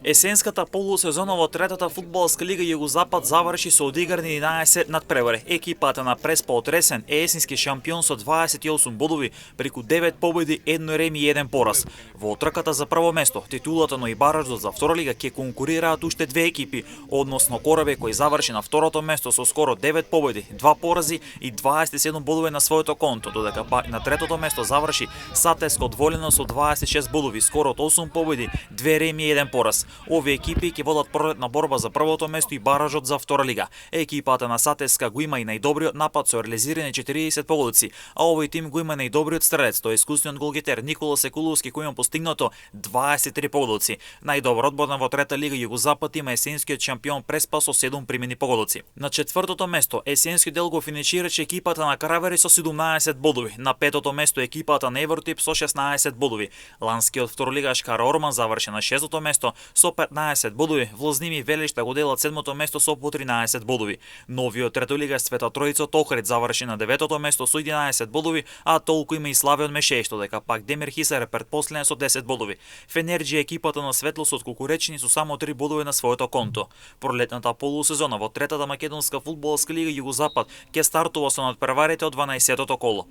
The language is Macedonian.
Есенската полусезона во третата фудбалска лига Југозапад заврши со одиграни 11 надпревари. Екипата на Преспа Ресен е есенски шампион со 28 бодови преку 9 победи, 1 реми и 1 пораз. Во трката за прво место, титулата но и баражот за втора лига ќе конкурираат уште две екипи, односно Корабе кој заврши на второто место со скоро 9 победи, 2 порази и 27 бодови на своето конто, додека пак на третото место заврши Сатеско од Волено со 26 бодови, скоро од 8 победи, 2 реми и 1 пораз. Овие екипи ќе водат пролетна борба за првото место и баражот за втора лига. Екипата на Сатеска го има и најдобриот напад со реализирани 40 погодици, а овој тим го има најдобриот стрелец, тој е искусниот голгетер Никола Секуловски кој има постигнато 23 погодици. Најдобар одборна во трета лига Југозапад има есенскиот шампион Преспа со 7 примени погодици. На четвртото место есенскиот дел го финишираше екипата на Кравери со 17 бодови. На петото место екипата на Евротип со 16 бодови. Ланскиот второлигаш Кара Орман заврши на шестото место со 15 бодови, Влозними Велишта го делат седмото место со по 13 бодови. Новиот третолигаш Света Тројица Охрид заврши на деветото место со 11 бодови, а толку има и Славиот Мешешто, дека пак Демир Хисар е предпоследен со 10 бодови. Фенерџи екипата на Светлосот Кукуречни со само 3 бодови на своето конто. Пролетната полусезона во третата македонска фудбалска лига Југозапад ќе стартува со надпреварите од 12-тото коло.